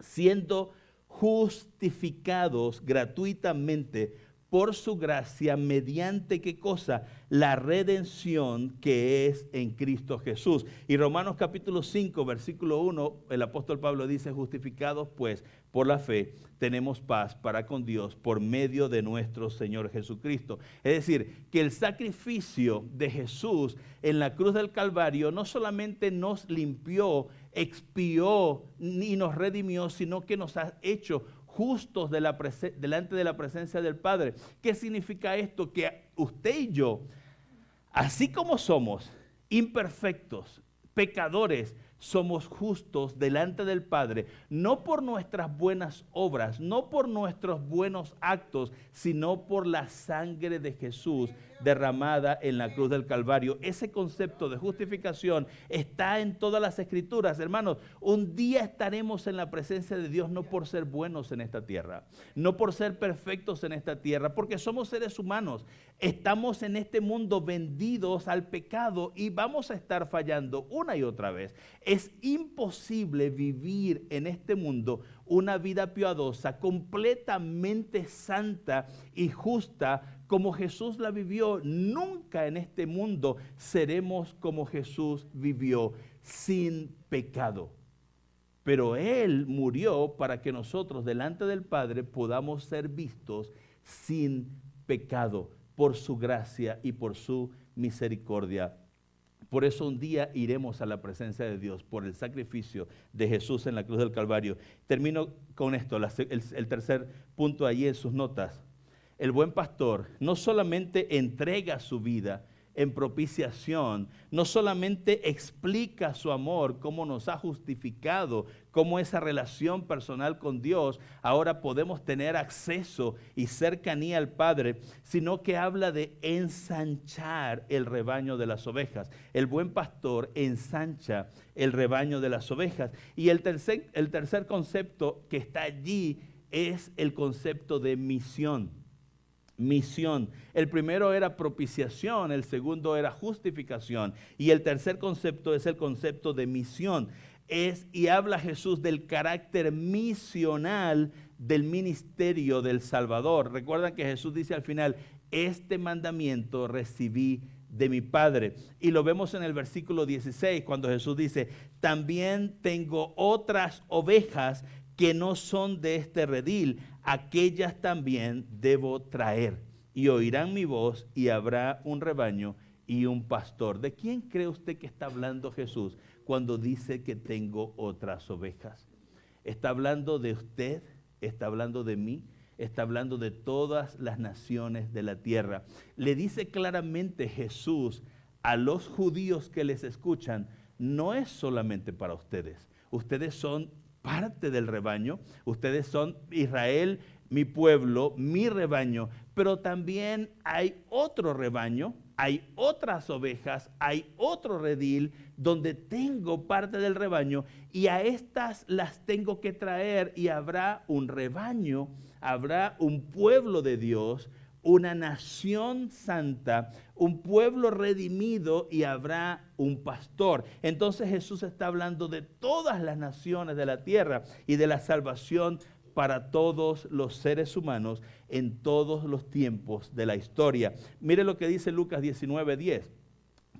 siendo justificados gratuitamente por su gracia, mediante ¿qué cosa? La redención que es en Cristo Jesús. Y Romanos capítulo 5, versículo 1, el apóstol Pablo dice, justificados pues por la fe, tenemos paz para con Dios por medio de nuestro Señor Jesucristo. Es decir, que el sacrificio de Jesús en la cruz del Calvario no solamente nos limpió, expió y nos redimió, sino que nos ha hecho justos delante de la presencia del Padre. ¿Qué significa esto? Que usted y yo, así como somos imperfectos, pecadores, somos justos delante del Padre, no por nuestras buenas obras, no por nuestros buenos actos, sino por la sangre de Jesús derramada en la cruz del Calvario. Ese concepto de justificación está en todas las Escrituras. Hermanos, un día estaremos en la presencia de Dios no por ser buenos en esta tierra, no por ser perfectos en esta tierra, porque somos seres humanos. Estamos en este mundo vendidos al pecado y vamos a estar fallando una y otra vez. Es imposible vivir en este mundo una vida piadosa, completamente santa y justa como Jesús la vivió. Nunca en este mundo seremos como Jesús vivió, sin pecado. Pero Él murió para que nosotros delante del Padre podamos ser vistos sin pecado, por su gracia y por su misericordia. Por eso un día iremos a la presencia de Dios por el sacrificio de Jesús en la cruz del Calvario. Termino con esto, el tercer punto allí en sus notas. El buen pastor no solamente entrega su vida en propiciación, no solamente explica su amor, cómo nos ha justificado, cómo esa relación personal con Dios, ahora podemos tener acceso y cercanía al Padre, sino que habla de ensanchar el rebaño de las ovejas. El buen pastor ensancha el rebaño de las ovejas. Y el tercer concepto que está allí es el concepto de misión. Misión. El primero era propiciación, el segundo era justificación y el tercer concepto es el concepto de misión. Y habla Jesús del carácter misional del ministerio del Salvador. Recuerdan que Jesús dice al final, este mandamiento recibí de mi Padre. Y lo vemos en el versículo 16 cuando Jesús dice, también tengo otras ovejas que no son de este redil, aquellas también debo traer. Y oirán mi voz y habrá un rebaño y un pastor. ¿De quién cree usted que está hablando Jesús cuando dice que tengo otras ovejas? ¿Está hablando de usted? ¿Está hablando de mí? Está hablando de todas las naciones de la tierra. Le dice claramente Jesús a los judíos que les escuchan, no es solamente para ustedes. Ustedes son parte del rebaño, ustedes son Israel, mi pueblo, mi rebaño, pero también hay otro rebaño, hay otras ovejas, hay otro redil donde tengo parte del rebaño y a estas las tengo que traer y habrá un rebaño, habrá un pueblo de Dios, una nación santa, un pueblo redimido y habrá un pastor. Entonces Jesús está hablando de todas las naciones de la tierra y de la salvación para todos los seres humanos en todos los tiempos de la historia. Mire lo que dice Lucas 19:10.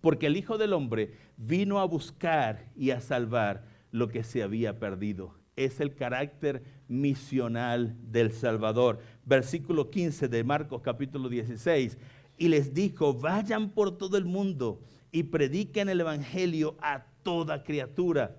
Porque el Hijo del Hombre vino a buscar y a salvar lo que se había perdido. Es el carácter misional del Salvador. Versículo 15 de Marcos capítulo 16. Y les dijo, vayan por todo el mundo y prediquen el evangelio a toda criatura.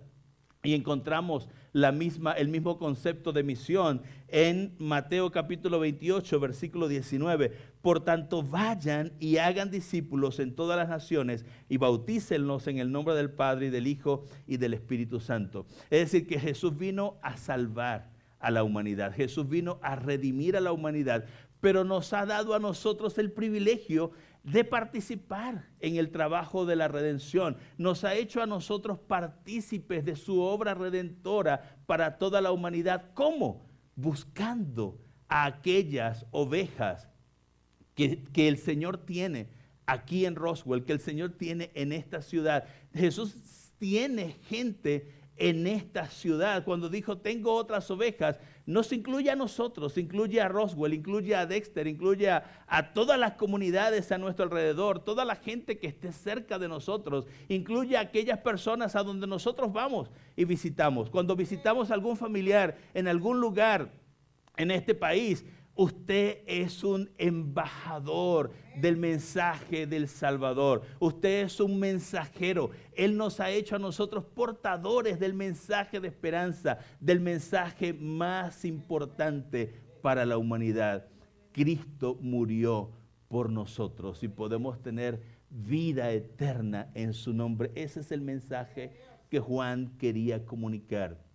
Y encontramos el mismo concepto de misión en Mateo capítulo 28, versículo 19. Por tanto, vayan y hagan discípulos en todas las naciones y bautícenlos en el nombre del Padre y del Hijo y del Espíritu Santo. Es decir, que Jesús vino a salvar a la humanidad. Jesús vino a redimir a la humanidad, pero nos ha dado a nosotros el privilegio de participar en el trabajo de la redención. Nos ha hecho a nosotros partícipes de su obra redentora para toda la humanidad. ¿Cómo? Buscando a aquellas ovejas que el Señor tiene aquí en Roswell, que el Señor tiene en esta ciudad. Jesús tiene gente en esta ciudad. Cuando dijo, tengo otras ovejas, nos incluye a nosotros, incluye a Roswell, incluye a Dexter, incluye a todas las comunidades a nuestro alrededor, toda la gente que esté cerca de nosotros, incluye a aquellas personas a donde nosotros vamos y visitamos. Cuando visitamos a algún familiar en algún lugar en este país, usted es un embajador del mensaje del Salvador. Usted es un mensajero. Él nos ha hecho a nosotros portadores del mensaje de esperanza, del mensaje más importante para la humanidad. Cristo murió por nosotros y podemos tener vida eterna en su nombre. Ese es el mensaje que Juan quería comunicar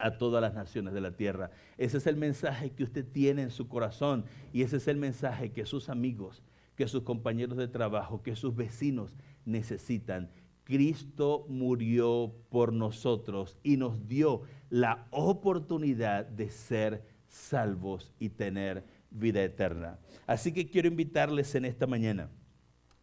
a todas las naciones de la tierra. Ese es el mensaje que usted tiene en su corazón y ese es el mensaje que sus amigos, que sus compañeros de trabajo, que sus vecinos necesitan. Cristo murió por nosotros y nos dio la oportunidad de ser salvos y tener vida eterna. Así que quiero invitarles en esta mañana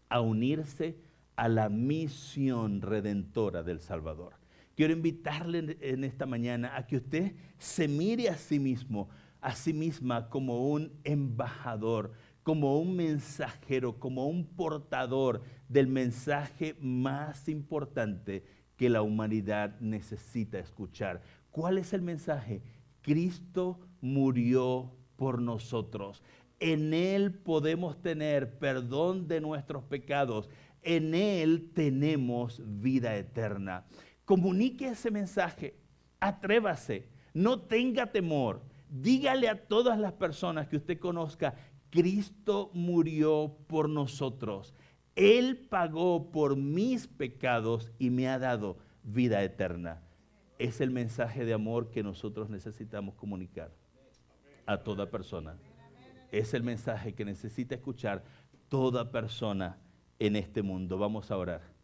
a unirse a la misión redentora del Salvador. Quiero invitarle en esta mañana a que usted se mire a sí mismo, a sí misma como un embajador, como un mensajero, como un portador del mensaje más importante que la humanidad necesita escuchar. ¿Cuál es el mensaje? Cristo murió por nosotros. En Él podemos tener perdón de nuestros pecados. En Él tenemos vida eterna. Comunique ese mensaje, atrévase, no tenga temor, dígale a todas las personas que usted conozca, Cristo murió por nosotros, Él pagó por mis pecados y me ha dado vida eterna. Es el mensaje de amor que nosotros necesitamos comunicar a toda persona. Es el mensaje que necesita escuchar toda persona en este mundo. Vamos a orar.